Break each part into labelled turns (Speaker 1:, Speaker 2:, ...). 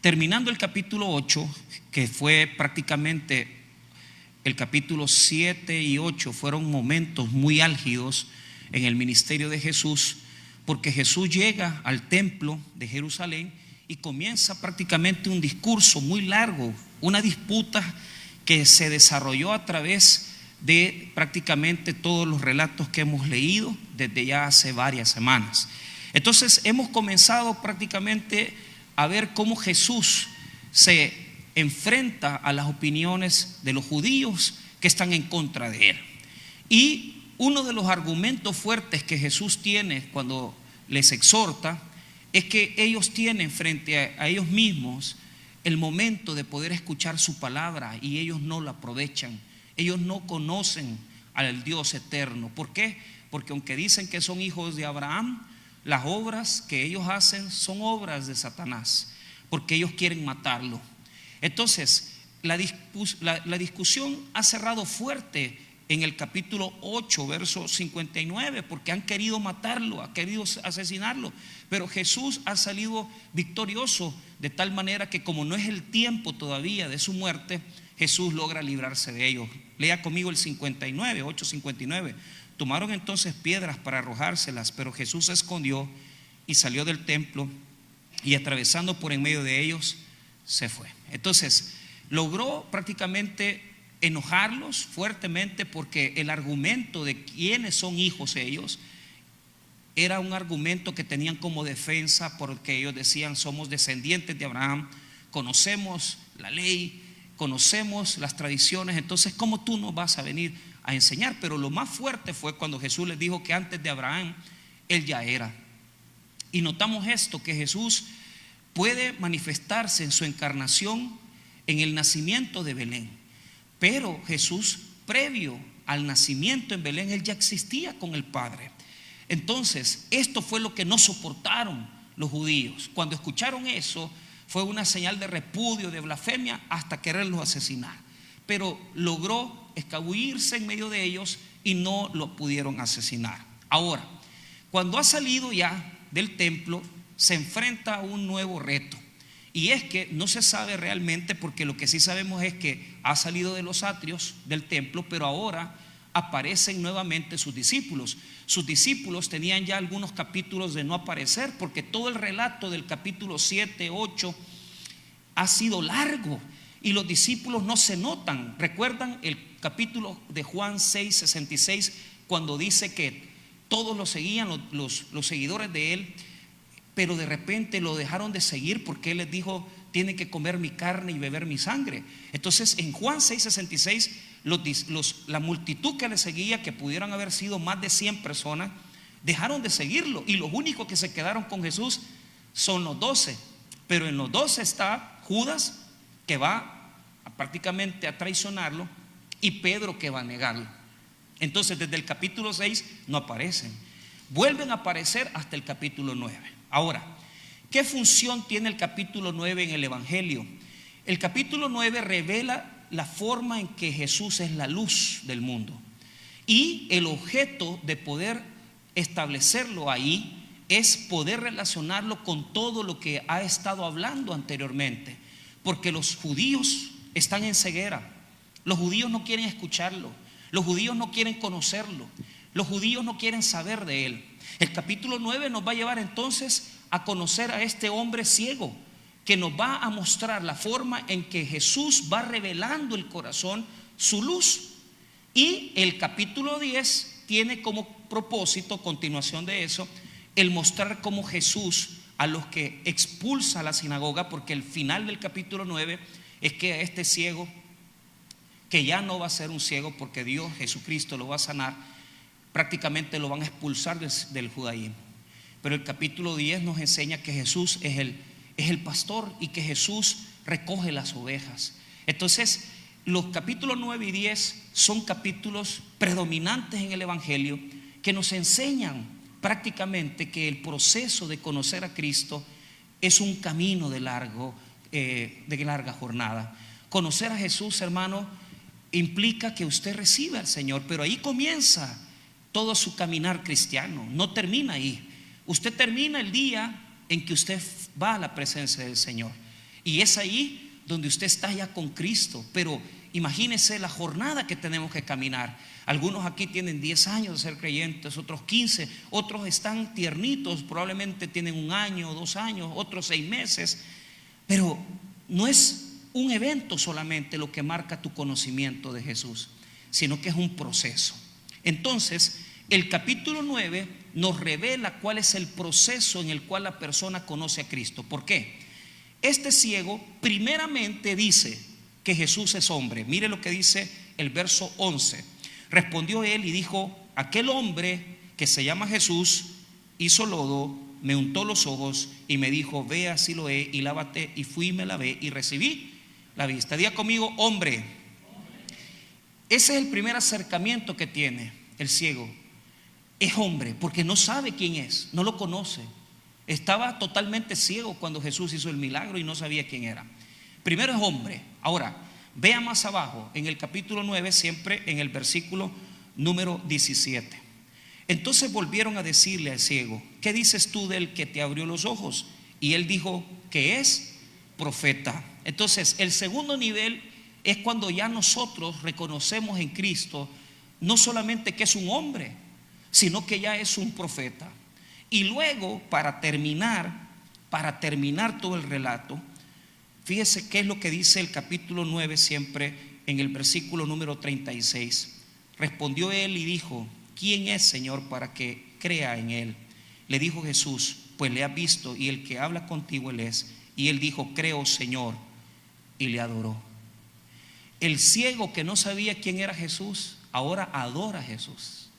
Speaker 1: Terminando el capítulo 8, que fue prácticamente el capítulo 7 y 8, fueron momentos muy álgidos en el ministerio de Jesús, porque Jesús llega al templo de Jerusalén y comienza prácticamente un discurso muy largo, una disputa que se desarrolló a través de prácticamente todos los relatos que hemos leído desde ya hace varias semanas. Entonces hemos comenzado prácticamente a ver cómo Jesús se enfrenta a las opiniones de los judíos que están en contra de él. Y uno de los argumentos fuertes que Jesús tiene cuando les exhorta es que ellos tienen frente a ellos mismos el momento de poder escuchar su palabra y ellos no la aprovechan. Ellos no conocen al Dios eterno. ¿Por qué? Porque aunque dicen que son hijos de Abraham, las obras que ellos hacen son obras de Satanás, porque ellos quieren matarlo. Entonces, la discusión ha cerrado fuerte en el capítulo 8, verso 59, porque han querido matarlo, han querido asesinarlo, pero Jesús ha salido victorioso, de tal manera que como no es el tiempo todavía de su muerte, Jesús logra librarse de ellos. Lea conmigo el 59, 8:59. Tomaron entonces piedras para arrojárselas, pero Jesús se escondió y salió del templo y atravesando por en medio de ellos se fue. Entonces logró prácticamente enojarlos fuertemente, porque el argumento de quiénes son hijos ellos era un argumento que tenían como defensa, porque ellos decían: somos descendientes de Abraham, conocemos la ley, conocemos las tradiciones, entonces ¿cómo tú nos vas a venir a enseñar? Pero lo más fuerte fue cuando Jesús les dijo que antes de Abraham él ya era. Y notamos esto, que Jesús puede manifestarse en su encarnación en el nacimiento de Belén, pero Jesús, previo al nacimiento en Belén, él ya existía con el Padre. Entonces esto fue lo que no soportaron los judíos. Cuando escucharon eso, fue una señal de repudio, de blasfemia, hasta quererlos asesinar. Pero logró escabullirse en medio de ellos y no lo pudieron asesinar. Ahora, cuando ha salido ya del templo, se enfrenta a un nuevo reto. Y es que no se sabe realmente, porque lo que sí sabemos es que ha salido de los atrios del templo, pero ahora aparecen nuevamente sus discípulos. Sus discípulos tenían ya algunos capítulos de no aparecer, porque todo el relato del capítulo 7, 8 ha sido largo y los discípulos no se notan. ¿Recuerdan el capítulo de Juan 6:66, cuando dice que todos lo seguían, los seguidores de él, pero de repente lo dejaron de seguir porque él les dijo: tienen que comer mi carne y beber mi sangre? Entonces en Juan 6:66 la multitud que le seguía, que pudieran haber sido más de 100 personas, dejaron de seguirlo, y los únicos que se quedaron con Jesús son los 12. Pero en los 12 está Judas, que va prácticamente a traicionarlo, y Pedro, que va a negarlo. Entonces desde el capítulo 6 no aparecen, vuelven a aparecer hasta el capítulo 9. Ahora, ¿qué función tiene el capítulo 9 en el Evangelio? El capítulo 9 revela la forma en que Jesús es la luz del mundo, y el objeto de poder establecerlo ahí es poder relacionarlo con todo lo que ha estado hablando anteriormente, porque los judíos están en ceguera. Los judíos no quieren escucharlo, los judíos no quieren conocerlo, los judíos no quieren saber de él. El capítulo 9 nos va a llevar entonces a conocer a este hombre ciego, que nos va a mostrar la forma en que Jesús va revelando el corazón, su luz. Y el capítulo 10 tiene como propósito, continuación de eso, el mostrar cómo Jesús a los que expulsa a la sinagoga, porque el final del capítulo 9 es que a este ciego, que ya no va a ser un ciego porque Dios, Jesucristo, lo va a sanar, prácticamente lo van a expulsar del judaísmo. Pero el capítulo 10 nos enseña que Jesús es el pastor y que Jesús recoge las ovejas. Entonces los capítulos 9 y 10 son capítulos predominantes en el Evangelio, que nos enseñan prácticamente que el proceso de conocer a Cristo es un camino de larga jornada. Conocer a Jesús, hermano, implica que usted reciba al Señor, pero ahí comienza todo su caminar cristiano, no termina ahí. Usted termina el día en que usted va a la presencia del Señor. Y es ahí donde usted está ya con Cristo. Pero imagínese la jornada que tenemos que caminar. Algunos aquí tienen 10 años de ser creyentes, otros 15, otros están tiernitos, probablemente tienen 1 año, 2 años, otros 6 meses. Pero no es un evento solamente lo que marca tu conocimiento de Jesús, sino que es un proceso. Entonces, el capítulo 9 nos revela cuál es el proceso en el cual la persona conoce a Cristo. ¿Por qué? Este ciego primeramente dice que Jesús es hombre. Mire lo que dice el verso 11. Respondió él y dijo: aquel hombre que se llama Jesús hizo lodo, me untó los ojos y me dijo: ve a Siloé y lávate. Y fui y me lavé y recibí la vista. Diga conmigo: hombre. Ese es el primer acercamiento que tiene el ciego. Es hombre, porque no sabe quién es, no lo conoce. Estaba totalmente ciego cuando Jesús hizo el milagro y no sabía quién era. Primero es hombre. Ahora, vea más abajo en el capítulo 9, siempre en el versículo número 17. Entonces volvieron a decirle al ciego: ¿qué dices tú del que te abrió los ojos? Y él dijo que es profeta. Entonces, el segundo nivel es cuando ya nosotros reconocemos en Cristo no solamente que es un hombre, sino que ya es un profeta. Y luego, para terminar todo el relato, fíjese qué es lo que dice el capítulo 9 siempre en el versículo número 36. Respondió él y dijo: ¿quién es, Señor, para que crea en él? Le dijo Jesús: pues le has visto y el que habla contigo él es. Y él dijo: creo, Señor, y le adoró. El ciego que no sabía quién era Jesús, ahora adora a Jesús.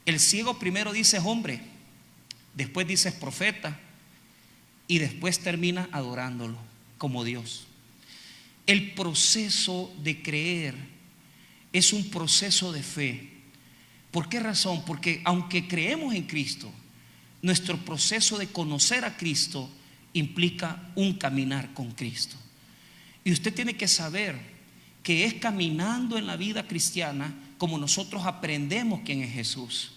Speaker 1: El ciego primero dice es hombre, después dice es profeta y después termina adorándolo como Dios. El proceso de creer es un proceso de fe. ¿Por qué razón? Porque aunque creemos en Cristo, nuestro proceso de conocer a Cristo implica un caminar con Cristo. Y usted tiene que saber que es caminando en la vida cristiana como nosotros aprendemos quién es Jesús,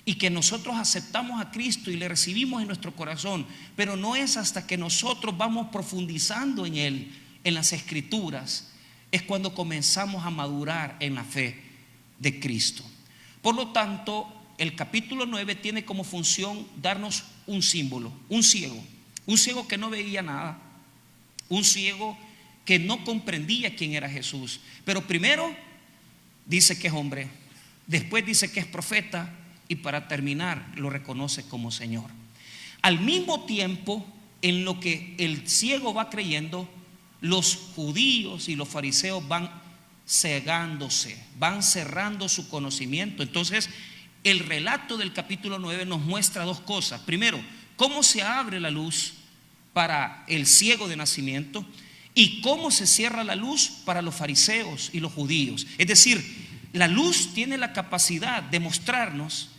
Speaker 1: y que nosotros aceptamos a Cristo y le recibimos en nuestro corazón. Pero no es hasta que nosotros vamos profundizando en Él, en las Escrituras, es cuando comenzamos a madurar en la fe de Cristo. Por lo tanto, el capítulo 9 tiene como función darnos un símbolo: un ciego que no veía nada, un ciego que no comprendía quién era Jesús. Pero primero dice que es hombre, después dice que es profeta, y para terminar lo reconoce como Señor. Al mismo tiempo, en lo que el ciego va creyendo, los judíos y los fariseos van cegándose, van cerrando su conocimiento. Entonces, el relato del capítulo 9 nos muestra dos cosas. Primero, cómo se abre la luz para el ciego de nacimiento, y cómo se cierra la luz para los fariseos y los judíos. Es decir, la luz tiene la capacidad de mostrarnos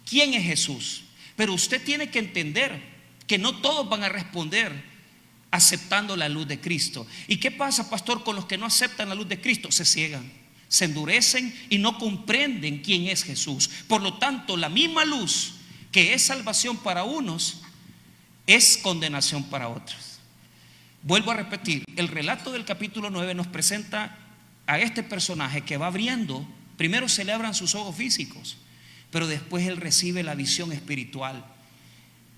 Speaker 1: quién es Jesús, pero usted tiene que entender que no todos van a responder aceptando la luz de Cristo. ¿Y qué pasa, pastor, con los que no aceptan la luz de Cristo? Se ciegan, se endurecen y no comprenden quién es Jesús. Por lo tanto, la misma luz que es salvación para unos es condenación para otros. Vuelvo a repetir, el relato del capítulo 9 nos presenta a este personaje que va abriendo. Primero se le abran sus ojos físicos, pero después él recibe la visión espiritual.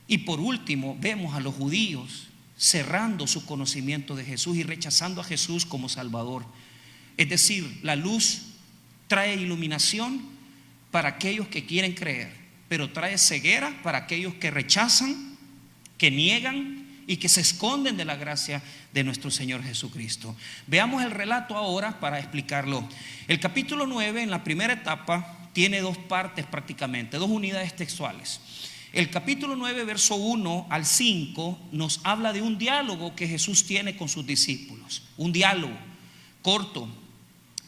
Speaker 1: Y por último vemos a los judíos cerrando su conocimiento de Jesús y rechazando a Jesús como Salvador. Es decir, la luz trae iluminación para aquellos que quieren creer, pero trae ceguera para aquellos que rechazan, que niegan y que se esconden de la gracia de nuestro Señor Jesucristo. Veamos el relato ahora para explicarlo. El capítulo 9, en la primera etapa, tiene dos partes prácticamente, dos unidades textuales. El capítulo 9, verso 1 al 5, nos habla de un diálogo que Jesús tiene con sus discípulos. Un diálogo corto,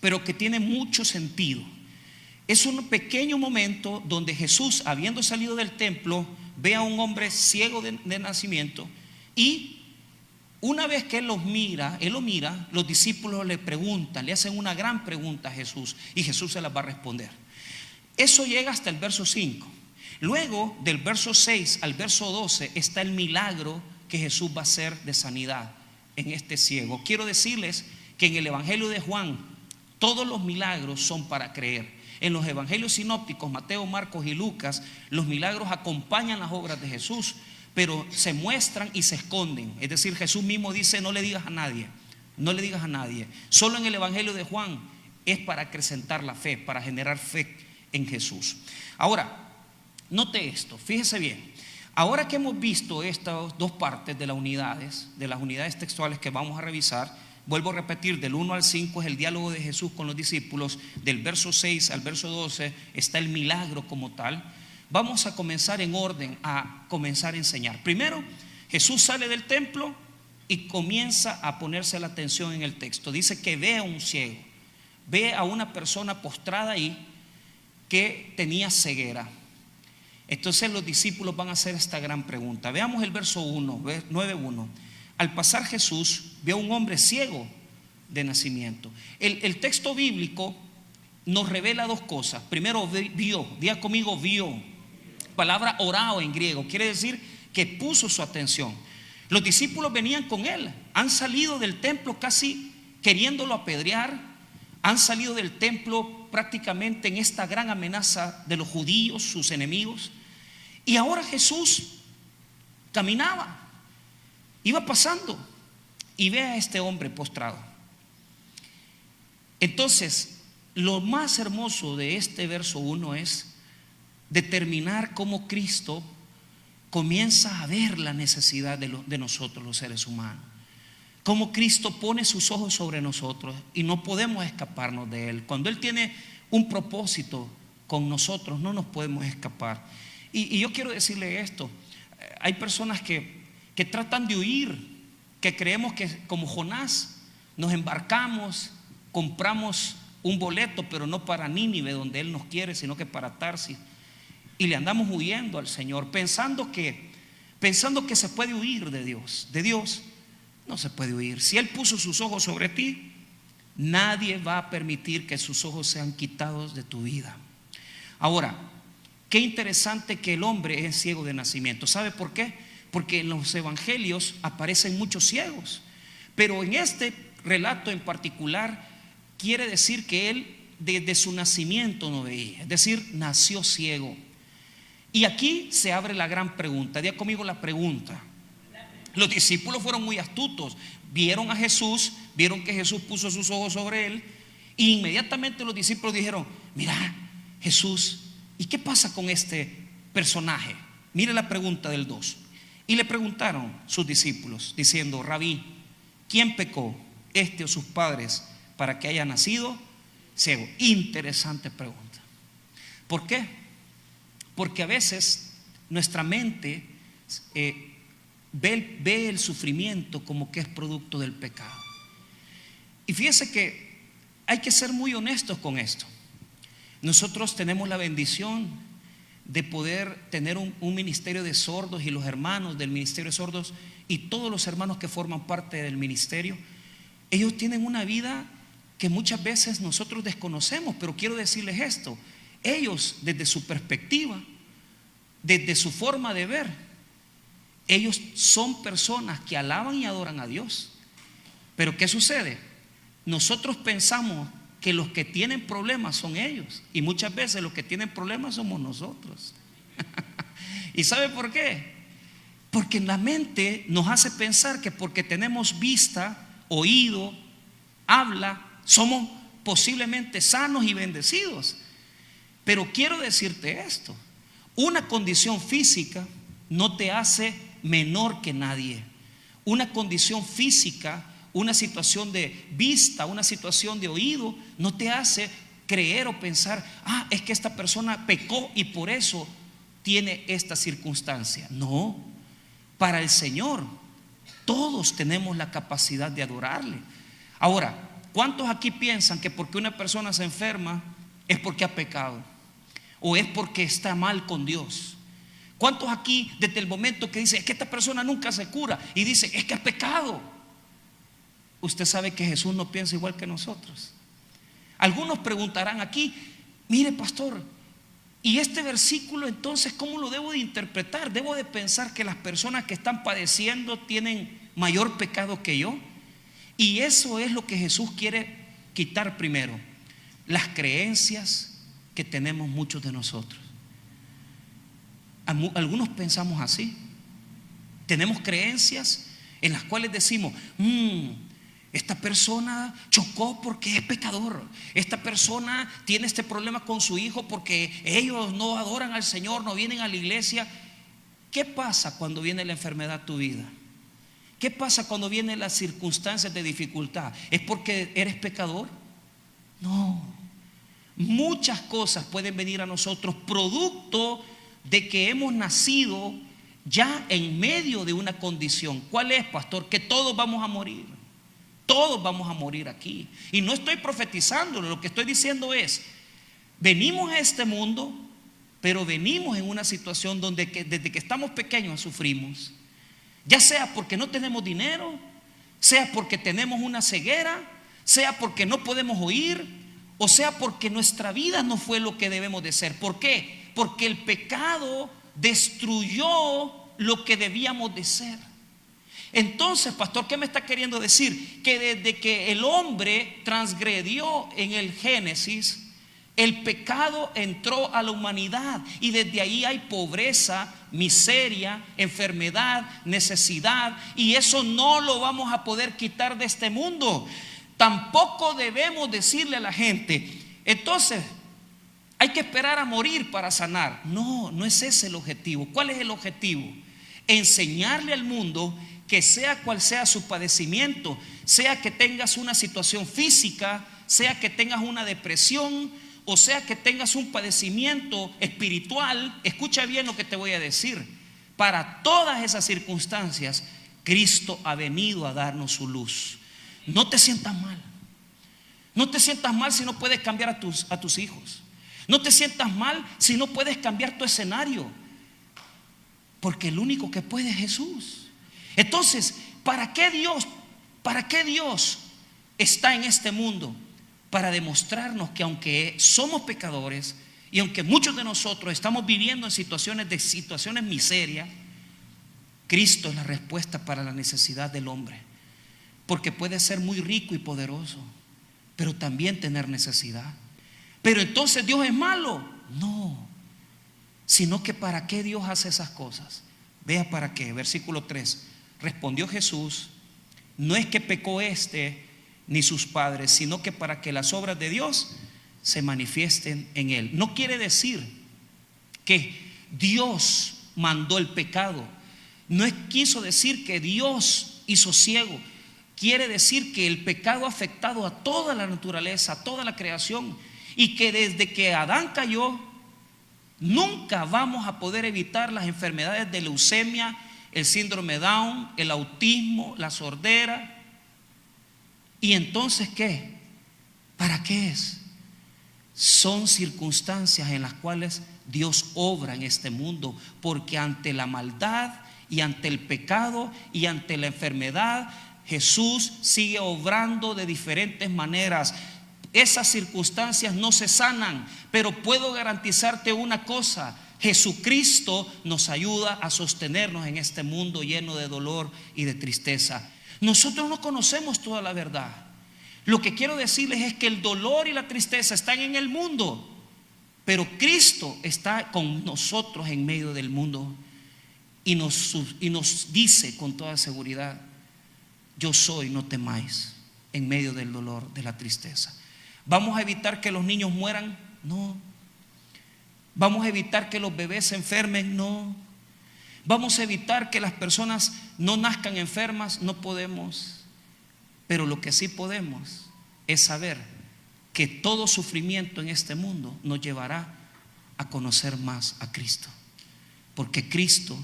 Speaker 1: pero que tiene mucho sentido. Es un pequeño momento donde Jesús, habiendo salido del templo, ve a un hombre ciego de nacimiento, y una vez que él lo mira, los discípulos le preguntan, le hacen una gran pregunta a Jesús, y Jesús se las va a responder. Eso llega hasta el verso 5. Luego, del verso 6 al verso 12, está el milagro que Jesús va a hacer de sanidad. en este ciego. Quiero decirles que en el Evangelio de Juan todos los milagros son para creer. En los evangelios sinópticos, Mateo, Marcos y Lucas, los milagros acompañan las obras de Jesús, pero se muestran y se esconden. Es decir, Jesús mismo dice: no le digas a nadie, no le digas a nadie. Solo en el Evangelio de Juan es para acrecentar la fe, para generar fe en Jesús. Ahora, note esto, fíjese bien. Ahora que hemos visto estas dos partes de las unidades textuales que vamos a revisar, vuelvo a repetir, del 1 al 5 es el diálogo de Jesús con los discípulos, del verso 6 al verso 12 está el milagro como tal. Vamos a comenzar en orden, a comenzar a enseñar. Primero, Jesús sale del templo y comienza a ponerse la atención en el texto. Dice que ve a un ciego, ve a una persona postrada ahí que tenía ceguera. Entonces los discípulos van a hacer esta gran pregunta. Veamos el verso 9:1. Al pasar Jesús vio a un hombre ciego de nacimiento. El texto bíblico nos revela dos cosas. Primero, vio, diga conmigo, vio. Palabra orao en griego, quiere decir que puso su atención. Los discípulos venían con él, han salido del templo casi queriéndolo apedrear, han salido del templo prácticamente en esta gran amenaza de los judíos, sus enemigos. Y ahora Jesús caminaba, iba pasando y ve a este hombre postrado. Entonces, lo más hermoso de este verso 1 es determinar cómo Cristo comienza a ver la necesidad de nosotros los seres humanos. Cómo Cristo pone sus ojos sobre nosotros y no podemos escaparnos de Él. Cuando Él tiene un propósito con nosotros, no nos podemos escapar. Y yo quiero decirle esto: hay personas que tratan de huir, que creemos que como Jonás nos embarcamos, compramos un boleto, pero no para Nínive donde Él nos quiere, sino que para Tarsis, y le andamos huyendo al Señor, pensando que se puede huir de Dios. De Dios no se puede huir. Si Él puso sus ojos sobre ti, nadie va a permitir que sus ojos sean quitados de tu vida. Ahora, qué interesante que el hombre es ciego de nacimiento. ¿Sabe por qué? Porque en los evangelios aparecen muchos ciegos, pero en este relato en particular quiere decir que él desde su nacimiento no veía, es decir, nació ciego. Y aquí se abre la gran pregunta. Diga conmigo la pregunta. Los discípulos fueron muy astutos, vieron a Jesús, vieron que Jesús puso sus ojos sobre él, e inmediatamente los discípulos dijeron: mira, Jesús, ¿y qué pasa con este personaje? Mire la pregunta del 2. Y le preguntaron sus discípulos diciendo: Rabí, ¿quién pecó, este o sus padres, para que haya nacido ciego? Interesante pregunta. ¿Por qué? Porque a veces nuestra mente ve el sufrimiento como que es producto del pecado. Y fíjese que hay que ser muy honestos con esto. Nosotros tenemos la bendición de poder tener un ministerio de sordos, y los hermanos del ministerio de sordos y todos los hermanos que forman parte del ministerio, ellos tienen una vida que muchas veces nosotros desconocemos. Pero quiero decirles esto: ellos, desde su perspectiva, desde su forma de ver, ellos son personas que alaban y adoran a Dios. Pero ¿qué sucede? Nosotros pensamos que los que tienen problemas son ellos, y muchas veces los que tienen problemas somos nosotros. ¿Y sabe por qué? Porque la mente nos hace pensar que porque tenemos vista, oído, habla, somos posiblemente sanos y bendecidos. Pero quiero decirte esto: una condición física no te hace menor que nadie. Una condición física, una situación de vista, una situación de oído, no te hace creer o pensar: es que esta persona pecó y por eso tiene esta circunstancia. No, para el Señor todos tenemos la capacidad de adorarle. Ahora, ¿cuántos aquí piensan que porque una persona se enferma es porque ha pecado o es porque está mal con Dios? ¿Cuántos aquí desde el momento que dice: es que esta persona nunca se cura, y dice: es que ha pecado? Usted sabe que Jesús no piensa igual que nosotros. Algunos preguntarán aquí: mire, pastor, ¿y este versículo entonces cómo lo debo de interpretar? ¿Debo de pensar que las personas que están padeciendo tienen mayor pecado que yo? Y eso es lo que Jesús quiere quitar primero, las creencias que tenemos muchos de nosotros. Algunos pensamos así. Tenemos creencias en las cuales decimos, esta persona chocó porque es pecador. Esta persona tiene este problema con su hijo porque ellos no adoran al Señor, no vienen a la iglesia. ¿Qué pasa cuando viene la enfermedad a tu vida? ¿Qué pasa cuando vienen las circunstancias de dificultad? ¿Es porque eres pecador? No. Muchas cosas pueden venir a nosotros producto de que hemos nacido ya en medio de una condición. ¿Cuál es, pastor? Que todos vamos a morir. Todos vamos a morir aquí. Y no estoy profetizando, lo que estoy diciendo es, venimos a este mundo, pero venimos en una situación donde desde que estamos pequeños sufrimos. Ya sea porque no tenemos dinero, sea porque tenemos una ceguera, sea porque no podemos oír, o sea porque nuestra vida no fue lo que debemos de ser. ¿Por qué? Porque el pecado destruyó lo que debíamos de ser. Entonces, pastor, ¿qué me está queriendo decir? Que desde que el hombre transgredió en el Génesis, el pecado entró a la humanidad y desde ahí hay pobreza, miseria, enfermedad, necesidad, y eso no lo vamos a poder quitar de este mundo. Tampoco debemos decirle a la gente, entonces hay que esperar a morir para sanar. No, no es ese el objetivo. ¿Cuál es el objetivo? Enseñarle al mundo que sea cual sea su padecimiento, sea que tengas una situación física, sea que tengas una depresión, o sea que tengas un padecimiento espiritual, escucha bien lo que te voy a decir. Para todas esas circunstancias, Cristo ha venido a darnos su luz. No te sientas mal. No te sientas mal si no puedes cambiar a tus hijos. No te sientas mal si no puedes cambiar tu escenario. Porque el único que puede es Jesús. Entonces, ¿para qué Dios está en este mundo? Para demostrarnos que aunque somos pecadores y aunque muchos de nosotros estamos viviendo en situaciones miseria, Cristo es la respuesta para la necesidad del hombre. Porque puede ser muy rico y poderoso, pero también tener necesidad. Pero entonces Dios es malo. No, sino que ¿para qué Dios hace esas cosas? Vea para qué, versículo 3. Respondió Jesús, no es que pecó ni sus padres, sino que para que las obras de Dios se manifiesten en él. No quiere decir que Dios mandó el pecado. No quiso decir que Dios hizo ciego. Quiere decir que el pecado ha afectado a toda la naturaleza, a toda la creación, y que desde que Adán cayó, nunca vamos a poder evitar las enfermedades de leucemia, el síndrome de Down, el autismo, la sordera. ¿Y entonces qué? ¿Para qué es? Son circunstancias en las cuales Dios obra en este mundo, porque ante la maldad y ante el pecado y ante la enfermedad, Jesús sigue obrando de diferentes maneras. Esas circunstancias no se sanan, pero puedo garantizarte una cosa: Jesucristo nos ayuda a sostenernos en este mundo lleno de dolor y de tristeza. Nosotros no conocemos toda la verdad. Lo que quiero decirles es que el dolor y la tristeza están en el mundo, pero Cristo está con nosotros en medio del mundo y nos dice con toda seguridad: yo soy, no temáis, en medio del dolor, de la tristeza. ¿Vamos a evitar que los niños mueran? No. ¿Vamos a evitar que los bebés se enfermen? No. ¿Vamos a evitar que las personas no nazcan enfermas? No podemos. Pero lo que sí podemos es saber que todo sufrimiento en este mundo nos llevará a conocer más a Cristo. Porque Cristo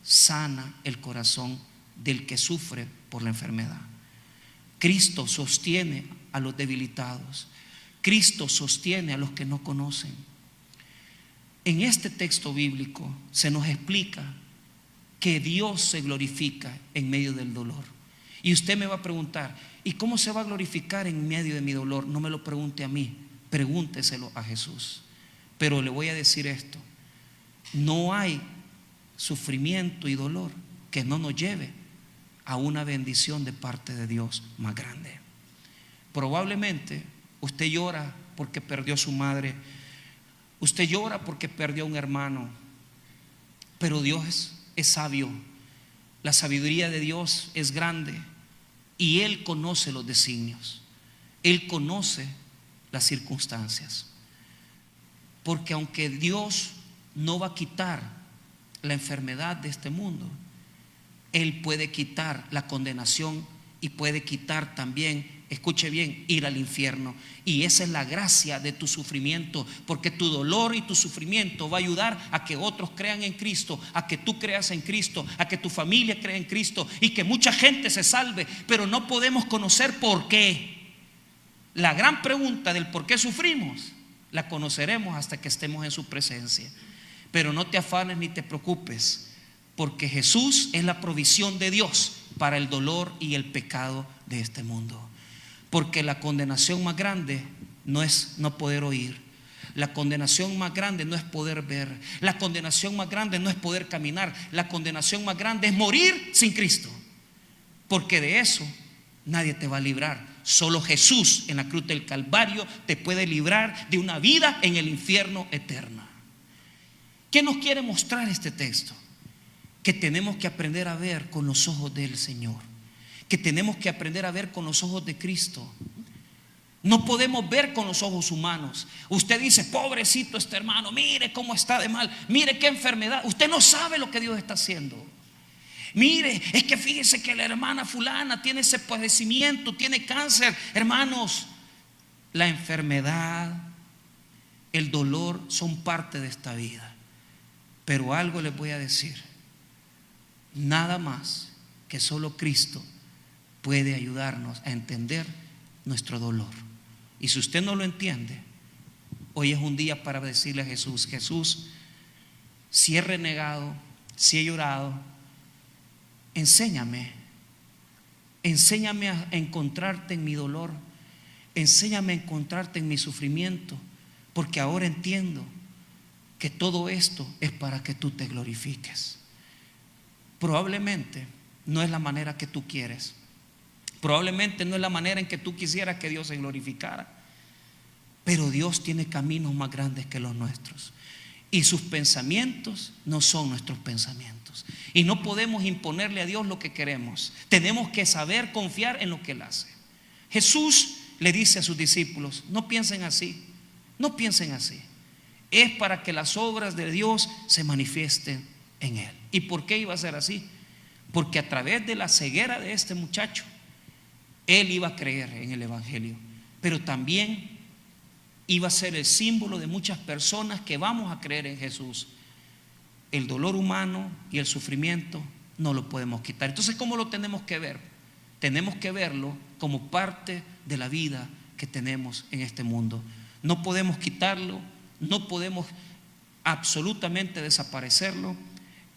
Speaker 1: sana el corazón del que sufre por la enfermedad. Cristo sostiene a los debilitados. Cristo sostiene a los que no conocen. En este texto bíblico se nos explica que Dios se glorifica en medio del dolor. Y usted me va a preguntar: ¿y cómo se va a glorificar en medio de mi dolor? No me lo pregunte a mí, pregúnteselo a Jesús. Pero le voy a decir esto: no hay sufrimiento y dolor que no nos lleve a una bendición de parte de Dios más grande. Probablemente usted llora porque perdió a su madre, usted llora porque perdió a un hermano, pero Dios es sabio, la sabiduría de Dios es grande y Él conoce los designios, Él conoce las circunstancias, porque aunque Dios no va a quitar la enfermedad de este mundo, Él puede quitar la condenación y puede quitar también, escuche bien, ir al infierno. Y esa es la gracia de tu sufrimiento, porque tu dolor y tu sufrimiento va a ayudar a que otros crean en Cristo, a que tú creas en Cristo, a que tu familia crea en Cristo y que mucha gente se salve. Pero no podemos conocer por qué. La gran pregunta del por qué sufrimos la conoceremos hasta que estemos en su presencia. Pero no te afanes ni te preocupes, porque Jesús es la provisión de Dios para el dolor y el pecado de este mundo. Porque la condenación más grande no es no poder oír, la condenación más grande no es poder ver, la condenación más grande no es poder caminar, la condenación más grande es morir sin Cristo. Porque de eso nadie te va a librar. Solo Jesús en la cruz del Calvario te puede librar de una vida en el infierno eterna. ¿Qué nos quiere mostrar este texto? Que tenemos que aprender a ver con los ojos del Señor, que tenemos que aprender a ver con los ojos de Cristo. No podemos ver con los ojos humanos. Usted dice, pobrecito este hermano, mire cómo está de mal, mire qué enfermedad. Usted no sabe lo que Dios está haciendo. Mire, es que fíjese que la hermana fulana tiene ese padecimiento, tiene cáncer. Hermanos, la enfermedad, el dolor son parte de esta vida. Pero algo les voy a decir: nada más que solo Cristo puede ayudarnos a entender nuestro dolor. Y si usted no lo entiende, hoy es un día para decirle a Jesús: Jesús, si he renegado, si he llorado, enséñame a encontrarte en mi dolor, enséñame a encontrarte en mi sufrimiento, porque ahora entiendo que todo esto es para que tú te glorifiques. Probablemente no es la manera que tú quieres, probablemente no es la manera en que tú quisieras que Dios se glorificara, pero Dios tiene caminos más grandes que los nuestros y sus pensamientos no son nuestros pensamientos, y no podemos imponerle a Dios lo que queremos. Tenemos que saber confiar en lo que Él hace. Jesús le dice a sus discípulos: no piensen así, no piensen así. Es para que las obras de Dios se manifiesten en Él. ¿Y por qué iba a ser así? Porque a través de la ceguera de este muchacho, él iba a creer en el Evangelio, pero también iba a ser el símbolo de muchas personas que vamos a creer en Jesús. El dolor humano y el sufrimiento no lo podemos quitar. Entonces, ¿cómo lo tenemos que ver? Tenemos que verlo como parte de la vida que tenemos en este mundo. No podemos quitarlo, no podemos absolutamente desaparecerlo.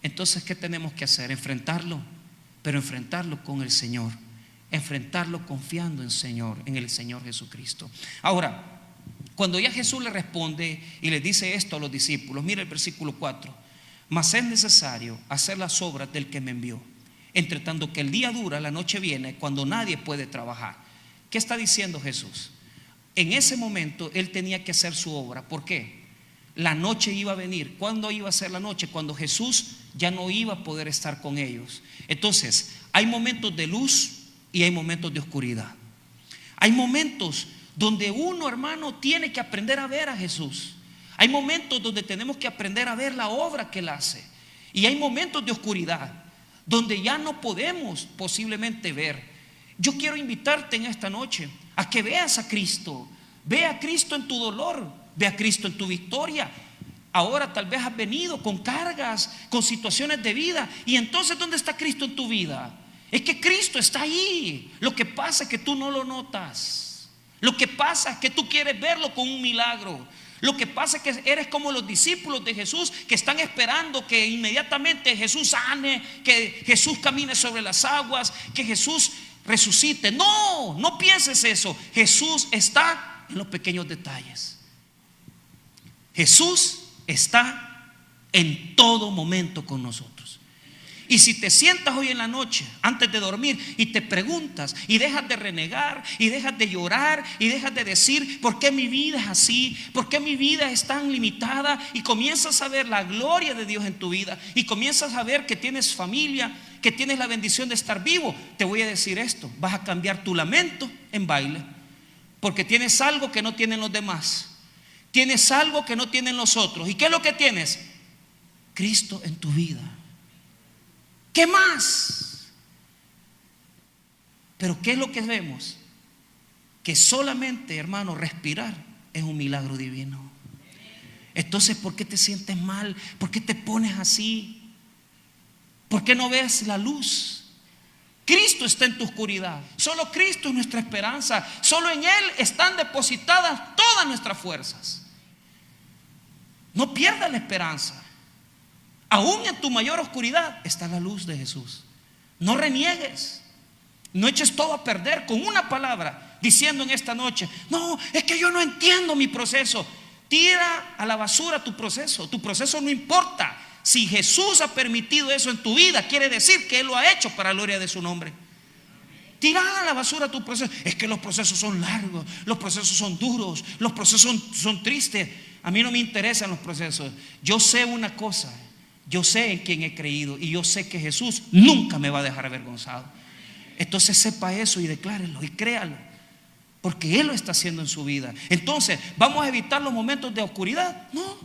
Speaker 1: Entonces, ¿qué tenemos que hacer? Enfrentarlo, pero enfrentarlo con el Señor, enfrentarlo confiando en el Señor Jesucristo. Ahora, cuando ya Jesús le responde y le dice esto a los discípulos, mira el versículo 4: mas es necesario hacer las obras del que me envió, entre tanto que el día dura, la noche viene, cuando nadie puede trabajar. ¿Qué está diciendo Jesús? En ese momento él tenía que hacer su obra. ¿Por qué? La noche iba a venir. ¿Cuándo iba a ser la noche? Cuando Jesús ya no iba a poder estar con ellos. Entonces, hay momentos de luz y hay momentos de oscuridad. Hay momentos donde uno, hermano, tiene que aprender a ver a Jesús. Hay momentos donde tenemos que aprender a ver la obra que Él hace. Y hay momentos de oscuridad donde ya no podemos posiblemente ver. Yo quiero invitarte en esta noche a que veas a Cristo. Ve a Cristo en tu dolor, ve a Cristo en tu victoria. Ahora tal vez has venido con cargas, con situaciones de vida, y entonces ¿dónde está Cristo en tu vida? Es que Cristo está ahí. Lo que pasa es que tú no lo notas. Lo que pasa es que tú quieres verlo con un milagro. Lo que pasa es que eres como los discípulos de Jesús que están esperando que inmediatamente Jesús sane, que Jesús camine sobre las aguas, que Jesús resucite. No, no pienses eso. Jesús está en los pequeños detalles. Jesús está en todo momento con nosotros. Y si te sientas hoy en la noche antes de dormir y te preguntas y dejas de renegar y dejas de llorar y dejas de decir ¿por qué mi vida es así? ¿Por qué mi vida es tan limitada? Y comienzas a ver la gloria de Dios en tu vida y comienzas a ver que tienes familia, que tienes la bendición de estar vivo. Te voy a decir esto: vas a cambiar tu lamento en baile, porque tienes algo que no tienen los demás. Tienes algo que no tienen los otros. ¿Y qué es lo que tienes? Cristo en tu vida. ¿Qué más? Pero ¿qué es lo que vemos? Que solamente, hermano, respirar es un milagro divino. Entonces, ¿por qué te sientes mal? ¿Por qué te pones así? ¿Por qué no ves la luz? Cristo está en tu oscuridad. Solo Cristo es nuestra esperanza. Solo en Él están depositadas todas nuestras fuerzas. No pierdas la esperanza. Aún en tu mayor oscuridad está la luz de Jesús. No reniegues. No eches todo a perder con una palabra, diciendo en esta noche: no, es que yo no entiendo mi proceso. Tira a la basura tu proceso. Tu proceso no importa. Si Jesús ha permitido eso en tu vida, quiere decir que Él lo ha hecho para la gloria de su nombre. Tira a la basura tu proceso. Es que los procesos son largos, los procesos son duros, los procesos son tristes. A mí no me interesan los procesos. Yo sé una cosa: yo sé en quién he creído y yo sé que Jesús nunca me va a dejar avergonzado. Entonces sepa eso y declárelo y créalo, porque Él lo está haciendo en su vida. Entonces, ¿vamos a evitar los momentos de oscuridad? No,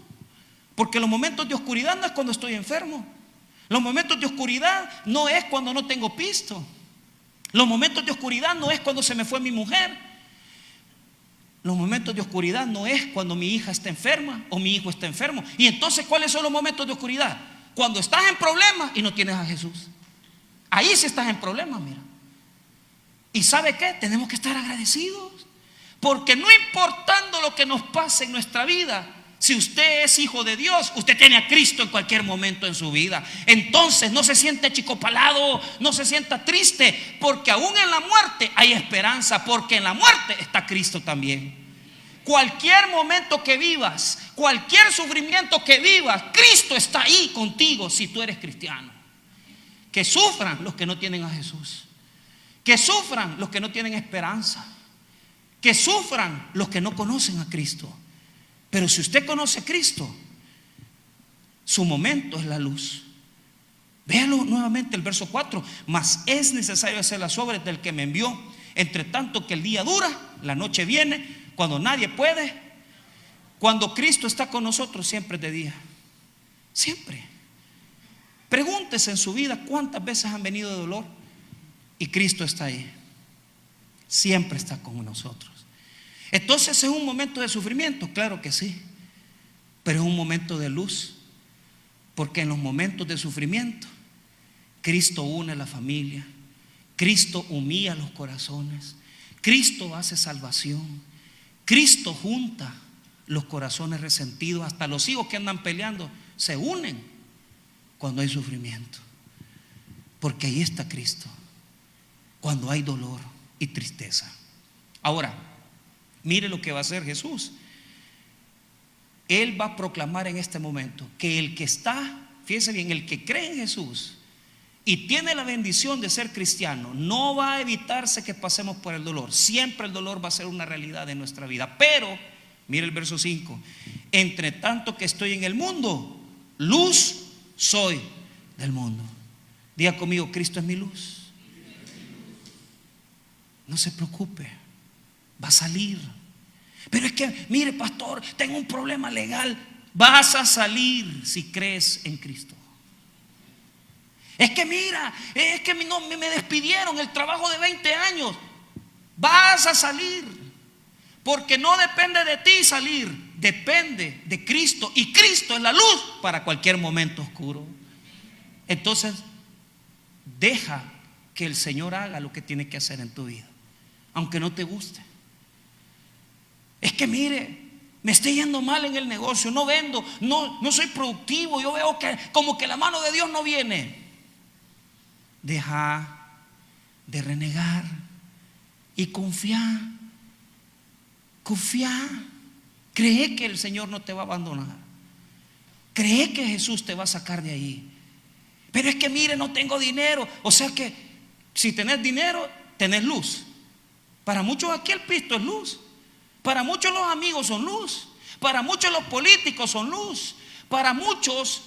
Speaker 1: porque los momentos de oscuridad no es cuando estoy enfermo. Los momentos de oscuridad no es cuando no tengo pisto. Los momentos de oscuridad no es cuando se me fue mi mujer. Los momentos de oscuridad no es cuando mi hija está enferma o mi hijo está enfermo. Y entonces, ¿cuáles son los momentos de oscuridad? Cuando estás en problemas y no tienes a Jesús. Ahí sí estás en problemas, mira. ¿Y sabe qué? Tenemos que estar agradecidos, porque no importando lo que nos pase en nuestra vida, si usted es hijo de Dios, usted tiene a Cristo en cualquier momento en su vida. Entonces no se siente achicopalado, no se sienta triste, porque aún en la muerte hay esperanza, porque en la muerte está Cristo también. Cualquier momento que vivas, cualquier sufrimiento que vivas, Cristo está ahí contigo si tú eres cristiano. Que sufran los que no tienen a Jesús, que sufran los que no tienen esperanza, que sufran los que no conocen a Cristo. Pero si usted conoce a Cristo, su momento es la luz. Véalo nuevamente el verso 4. Mas es necesario hacer las obras del que me envió, entre tanto que el día dura, la noche viene, cuando nadie puede. Cuando Cristo está con nosotros, siempre es de día. Siempre. Pregúntese en su vida cuántas veces han venido de dolor y Cristo está ahí. Siempre está con nosotros. Entonces, ¿es un momento de sufrimiento? Claro que sí, pero es un momento de luz, porque en los momentos de sufrimiento Cristo une la familia, Cristo humilla los corazones, Cristo hace salvación, Cristo junta los corazones resentidos. Hasta los hijos que andan peleando se unen cuando hay sufrimiento, porque ahí está Cristo cuando hay dolor y tristeza. Ahora, mire lo que va a hacer Jesús. Él va a proclamar en este momento que el que está, fíjese bien, el que cree en Jesús y tiene la bendición de ser cristiano, no va a evitarse que pasemos por el dolor. Siempre el dolor va a ser una realidad en nuestra vida. Pero, mire el verso 5: entre tanto que estoy en el mundo, luz soy del mundo. Diga conmigo: Cristo es mi luz. No se preocupe, va a salir. Pero es que, mire, pastor, tengo un problema legal. Vas a salir si crees en Cristo. Es que mira, es que no, me despidieron el trabajo de 20 años. Vas a salir, porque no depende de ti salir, depende de Cristo. Y Cristo es la luz para cualquier momento oscuro. Entonces, deja que el Señor haga lo que tiene que hacer en tu vida, aunque no te guste. Es que mire, me estoy yendo mal en el negocio, no vendo, no soy productivo, yo veo que como que la mano de Dios no viene. Deja de renegar y confía. Cree que el Señor no te va a abandonar. Cree que Jesús te va a sacar de ahí. Pero es que mire, no tengo dinero. O sea que si tenés dinero, tenés luz. Para muchos aquí el pisto es luz. Para muchos los amigos son luz. Para muchos los políticos son luz. Para muchos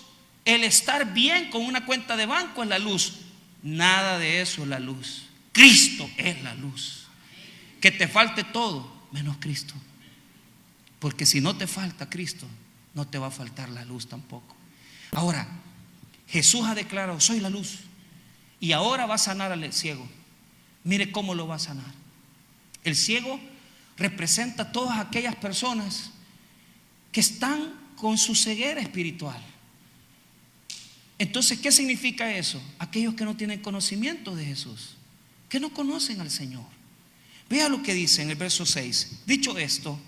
Speaker 1: el estar bien con una cuenta de banco es la luz. Nada de eso es la luz. Cristo es la luz. Que te falte todo menos Cristo. Porque si no te falta Cristo, no te va a faltar la luz tampoco. Ahora, Jesús ha declarado: soy la luz. Y ahora va a sanar al ciego. Mire cómo lo va a sanar. El ciego representa a todas aquellas personas que están con su ceguera espiritual. Entonces, ¿qué significa eso? Aquellos que no tienen conocimiento de Jesús, que no conocen al Señor. Vea lo que dice en el verso 6. Dicho esto,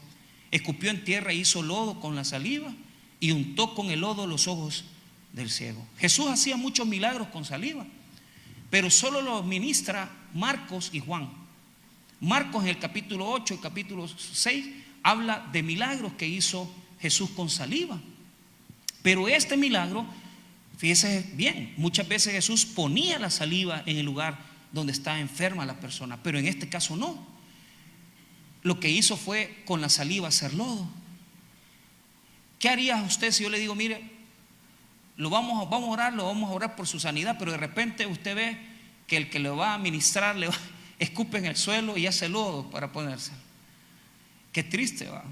Speaker 1: escupió en tierra e hizo lodo con la saliva y untó con el lodo los ojos del ciego. Jesús hacía muchos milagros con saliva, pero solo los ministra Marcos y Juan. Marcos en el capítulo 8 y capítulo 6 habla de milagros que hizo Jesús con saliva. Pero este milagro, fíjese bien, muchas veces Jesús ponía la saliva en el lugar donde está enferma la persona, pero en este caso no. Lo que hizo fue con la saliva hacer lodo. ¿Qué haría usted si yo le digo: mire, vamos a orar por su sanidad, pero de repente usted ve que el que le va a ministrar escupe en el suelo y hace lodo para ponérselo? Qué triste, va.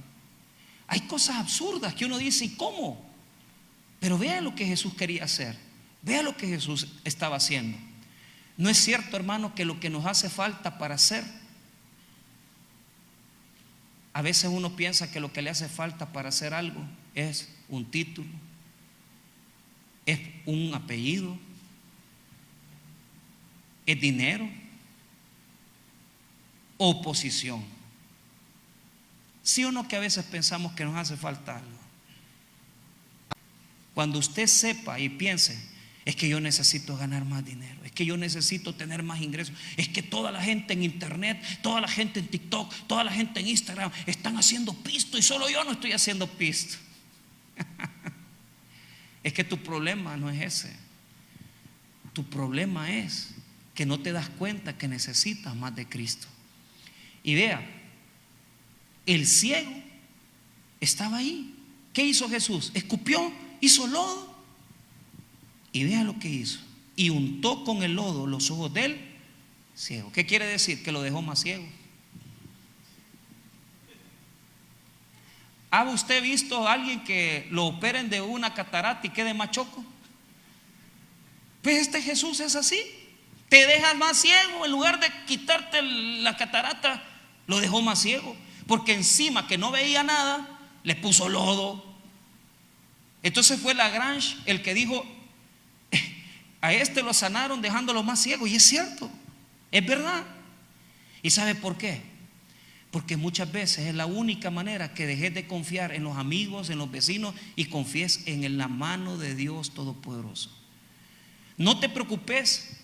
Speaker 1: Hay cosas absurdas que uno dice: ¿y cómo? Pero vea lo que Jesús quería hacer. Vea lo que Jesús estaba haciendo. ¿No es cierto, hermano, que lo que nos hace falta para ser? A veces uno piensa que lo que le hace falta para hacer algo es un título, es un apellido, es dinero o posición. ¿Sí o no que a veces pensamos que nos hace falta algo? Cuando usted sepa y piense: es que yo necesito ganar más dinero, es que yo necesito tener más ingresos, es que toda la gente en internet, toda la gente en TikTok, toda la gente en Instagram están haciendo pisto y solo yo no estoy haciendo pisto. Es que tu problema no es ese. Tu problema es que no te das cuenta que necesitas más de Cristo. Y vea, el ciego estaba ahí. ¿Qué hizo Jesús? Escupió, hizo lodo. Y vea lo que hizo. Y untó con el lodo los ojos del ciego. ¿Qué quiere decir? Que lo dejó más ciego. ¿Ha usted visto a alguien que lo operen de una catarata y quede más choco? Pues este Jesús es así. Te deja más ciego. En lugar de quitarte la catarata, lo dejó más ciego. Porque encima que no veía nada, le puso lodo. Entonces fue Lagrange el que dijo: a este lo sanaron dejándolo más ciego. Y es cierto, es verdad. ¿Y sabe por qué? Porque muchas veces es la única manera que dejes de confiar en los amigos, en los vecinos, y confíes en la mano de Dios Todopoderoso. No te preocupes,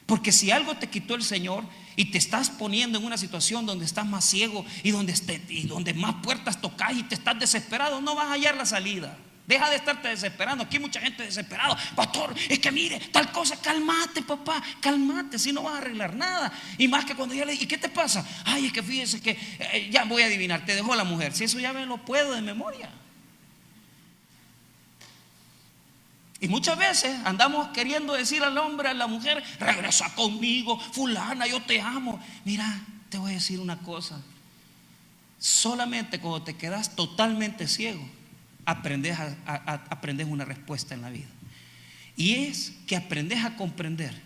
Speaker 1: porque si algo te quitó el Señor y te estás poniendo en una situación donde estás más ciego y donde más puertas tocas y te estás desesperado, no vas a hallar la salida. Deja de estarte desesperando. Aquí hay mucha gente desesperada. Pastor, es que mire, tal cosa. Cálmate, papá, cálmate. Si no vas a arreglar nada. Y más que cuando ya le dije: ¿y qué te pasa? Ay, es que fíjese que ya voy a adivinar, te dejó la mujer. Si eso ya me lo puedo de memoria. Y muchas veces andamos queriendo decir al hombre, a la mujer: regresa conmigo, fulana, yo te amo. Mira, te voy a decir una cosa. Solamente cuando te quedas totalmente ciego, aprendes una respuesta en la vida. Y es que aprendes a comprender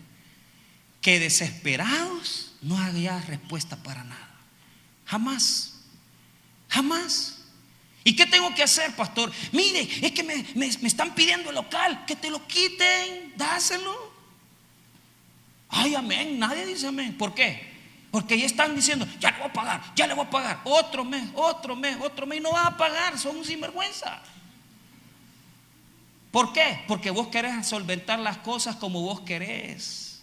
Speaker 1: que desesperados no hay respuesta para nada. Jamás. Jamás. ¿Y qué tengo que hacer, pastor? Mire, es que me están pidiendo el local. Que te lo quiten, dáselo. Ay, amén. Nadie dice amén. ¿Por qué? Porque ya están diciendo: ya le voy a pagar, ya le voy a pagar. Otro mes, y no vas a pagar. Son un sinvergüenza. ¿Por qué? Porque vos querés solventar las cosas como vos querés.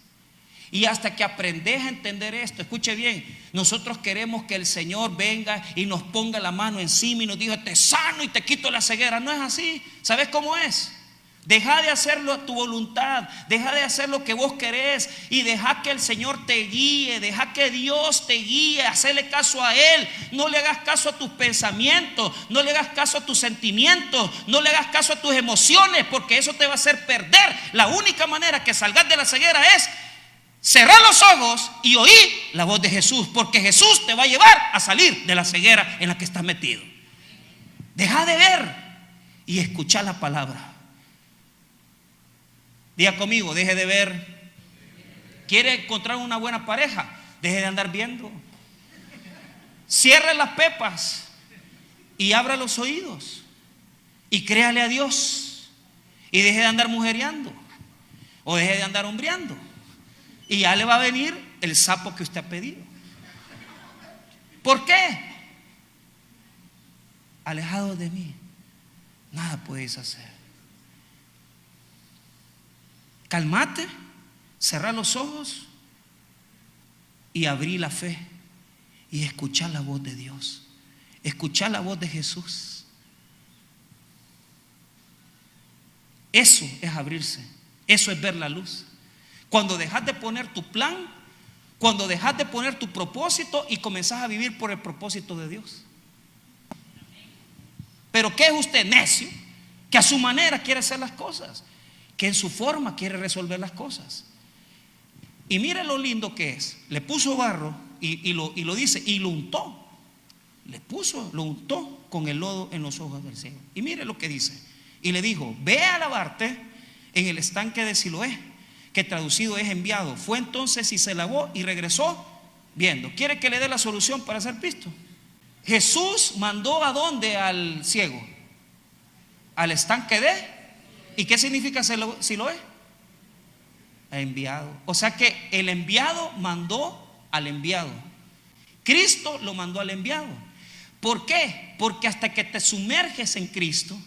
Speaker 1: Y hasta que aprendes a entender esto, escuche bien, nosotros queremos que el Señor venga y nos ponga la mano encima y nos diga: te sano y te quito la ceguera. No es así. ¿Sabes cómo es? Deja de hacerlo a tu voluntad, deja de hacer lo que vos querés y deja que el Señor te guíe, deja que Dios te guíe, hacele caso a Él. No le hagas caso a tus pensamientos, no le hagas caso a tus sentimientos, no le hagas caso a tus emociones, porque eso te va a hacer perder. La única manera que salgas de la ceguera es cerrar los ojos y oír la voz de Jesús, porque Jesús te va a llevar a salir de la ceguera en la que estás metido. Deja de ver y escuchar la palabra. Diga conmigo, deje de ver. ¿Quiere encontrar una buena pareja? Deje de andar viendo. Cierre las pepas y abra los oídos y créale a Dios y deje de andar mujereando o deje de andar hombreando y ya le va a venir el sapo que usted ha pedido. ¿Por qué? Alejados de mí, nada puedes hacer. Calmate, cerrar los ojos y abrir la fe y escuchar la voz de Dios, escuchar la voz de Jesús. Eso es abrirse, eso es ver la luz. Cuando dejas de poner tu plan, cuando dejas de poner tu propósito y comenzás a vivir por el propósito de Dios. Pero ¿qué es usted? Necio, que a su manera quiere hacer las cosas, que en su forma quiere resolver las cosas. Y mire lo lindo que es. Le puso barro y lo dice, y lo untó. Lo untó con el lodo en los ojos del ciego. Y mire lo que dice. Y le dijo, ve a lavarte en el estanque de Siloé, que traducido es enviado. Fue entonces y se lavó y regresó viendo. ¿Quiere que le dé la solución para ser visto? Jesús mandó ¿a dónde al ciego? Al estanque de. ¿Y qué significa Siloé? Enviado. O sea que el enviado mandó al enviado. Cristo lo mandó al enviado. ¿Por qué? Porque hasta que te sumerges en Cristo,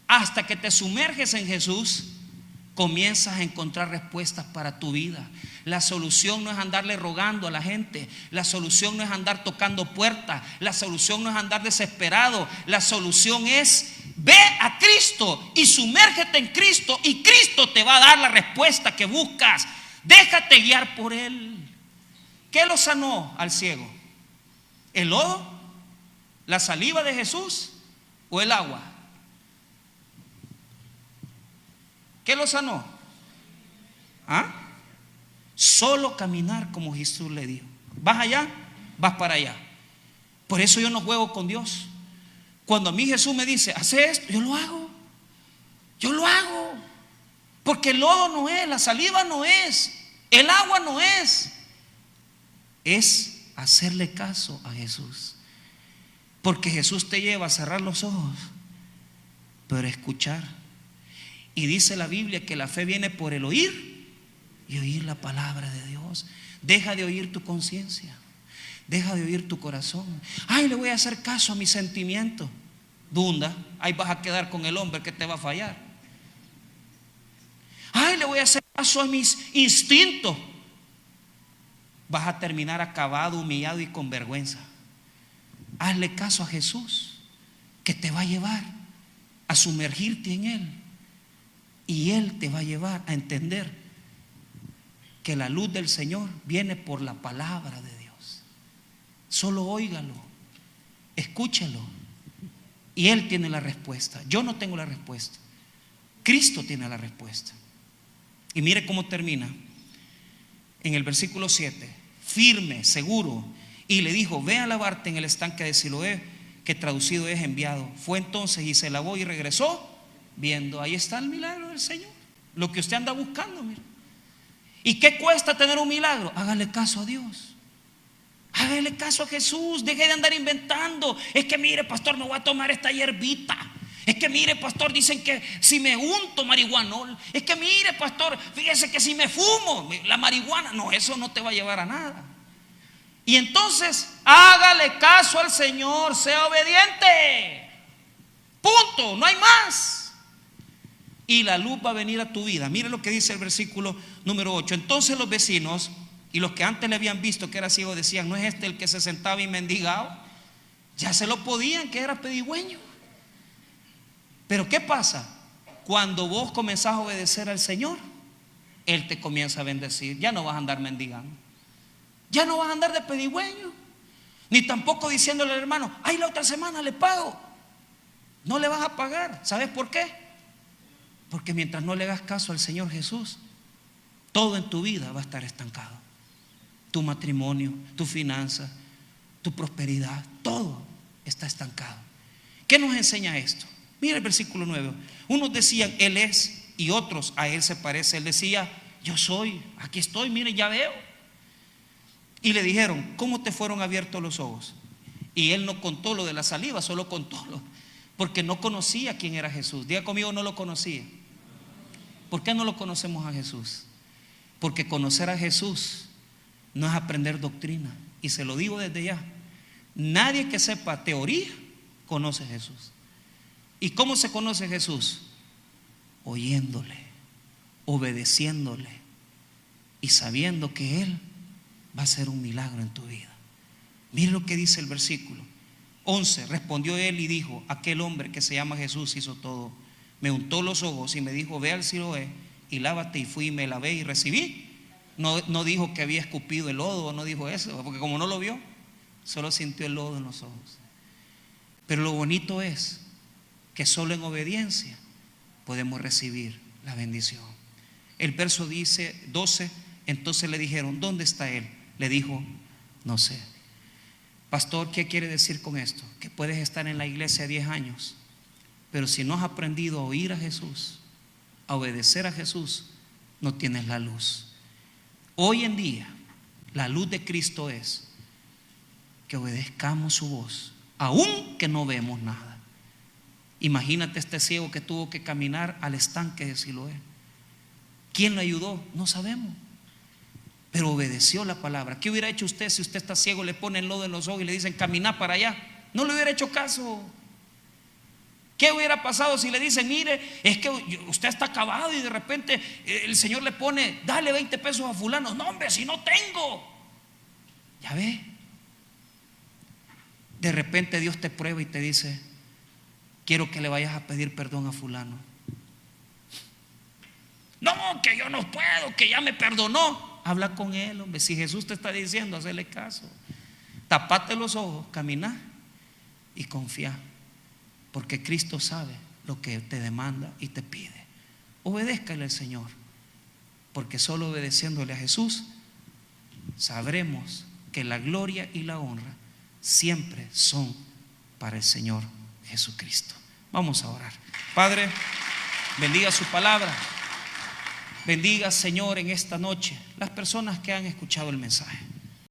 Speaker 1: hasta que te sumerges en Jesús, comienzas a encontrar respuestas para tu vida. La solución no es andarle rogando a la gente. La solución no es andar tocando puertas. La solución no es andar desesperado. La solución es: ve a Cristo y sumérgete en Cristo y Cristo te va a dar la respuesta que buscas. Déjate guiar por Él. ¿Qué lo sanó al ciego? ¿El lodo? ¿La saliva de Jesús? ¿O el agua? ¿Qué lo sanó? ¿Ah? Solo caminar como Jesús le dijo. ¿Vas allá? Vas para allá. Por eso yo no juego con Dios. Cuando a mí Jesús me dice, hace esto, yo lo hago. Yo lo hago. Porque el lodo no es, la saliva no es, el agua no es. Es hacerle caso a Jesús. Porque Jesús te lleva a cerrar los ojos, pero escuchar. Y dice la Biblia que la fe viene por el oír y oír la palabra de Dios. Deja de oír tu conciencia. Deja de oír tu corazón. Ay, le voy a hacer caso a mis sentimientos. Dunda, ahí vas a quedar con el hombre que te va a fallar. Ay, le voy a hacer caso a mis instintos. Vas a terminar acabado, humillado y con vergüenza. Hazle caso a Jesús, que te va a llevar a sumergirte en Él. Y Él te va a llevar a entender que la luz del Señor viene por la palabra de Dios. Solo óigalo, escúchelo, y Él tiene la respuesta. Yo no tengo la respuesta, Cristo tiene la respuesta. Y mire cómo termina en el versículo 7, firme, seguro. Y le dijo, ve a lavarte en el estanque de Siloé, que traducido es enviado. Fue entonces y se lavó y regresó viendo. Ahí está el milagro del Señor, lo que usted anda buscando. Mire. ¿Y qué cuesta tener un milagro? Hágale caso a Dios, hágale caso a Jesús. Deje de andar inventando. Es que mire, pastor, me voy a tomar esta hierbita. Es que mire, pastor, dicen que si me unto marihuanol. Es que mire, pastor, fíjese que si me fumo la marihuana. No, eso no te va a llevar a nada. Y entonces hágale caso al Señor, sea obediente. Punto, no hay más. Y la luz va a venir a tu vida. Mire lo que dice el versículo número 8. Entonces los vecinos y los que antes le habían visto que era ciego decían, ¿no es este el que se sentaba y mendigaba? Ya se lo podían, que era pedigüeño. Pero ¿qué pasa? Cuando vos comenzás a obedecer al Señor, Él te comienza a bendecir. Ya no vas a andar mendigando, ya no vas a andar de pedigüeño, ni tampoco diciéndole al hermano: ay, la otra semana le pago. No le vas a pagar. ¿Sabes por qué? Porque mientras no le hagas caso al Señor Jesús, todo en tu vida va a estar estancado. Tu matrimonio, tu finanza, tu prosperidad, todo está estancado. ¿Qué nos enseña esto? Mira el versículo 9. Unos decían: Él es, y otros: a Él se parece. Él decía: yo soy, aquí estoy, mire, ya veo. Y le dijeron: ¿cómo te fueron abiertos los ojos? Y Él no contó lo de la saliva, solo contó porque no conocía quién era Jesús. Diga conmigo: no lo conocía. ¿Por qué no lo conocemos a Jesús? Porque conocer a Jesús no es aprender doctrina. Y se lo digo desde ya: nadie que sepa teoría conoce a Jesús. ¿Y cómo se conoce a Jesús? Oyéndole, obedeciéndole y sabiendo que Él va a hacer un milagro en tu vida. Mire lo que dice el versículo 11. Respondió Él y dijo: aquel hombre que se llama Jesús hizo todo. Me untó los ojos y me dijo: ve al Siloé y lávate. Y fui y me lavé y recibí. No dijo que había escupido el lodo, no dijo eso, porque como no lo vio, solo sintió el lodo en los ojos. Pero lo bonito es que solo en obediencia podemos recibir la bendición. El verso dice 12. Entonces le dijeron: ¿dónde está Él? Le dijo: no sé. Pastor, ¿qué quiere decir con esto? Que puedes estar en la iglesia 10 años, pero si no has aprendido a oír a Jesús, a obedecer a Jesús, no tienes la luz. Hoy en día la luz de Cristo es que obedezcamos su voz, aun que no vemos nada. Imagínate este ciego que tuvo que caminar al estanque de Siloé. ¿Quién lo ayudó? No sabemos, pero obedeció la palabra. ¿Qué hubiera hecho usted si usted está ciego, le ponen lodo en los ojos y le dicen: camina para allá? No le hubiera hecho caso. ¿Qué hubiera pasado si le dicen: mire, es que usted está acabado, y de repente el Señor le pone: dale 20 pesos a fulano? No, hombre, si no tengo. Ya ve, de repente Dios te prueba y te dice: quiero que le vayas a pedir perdón a fulano. No, que yo no puedo, que ya me perdonó. Habla con él, hombre. Si Jesús te está diciendo, hazle caso. Tapate los ojos, camina y confía, porque Cristo sabe lo que te demanda y te pide. Obedézcale al Señor, porque solo obedeciéndole a Jesús sabremos que la gloria y la honra siempre son para el Señor Jesucristo. Vamos a orar. Padre, bendiga su palabra. Bendiga, Señor, en esta noche las personas que han escuchado el mensaje.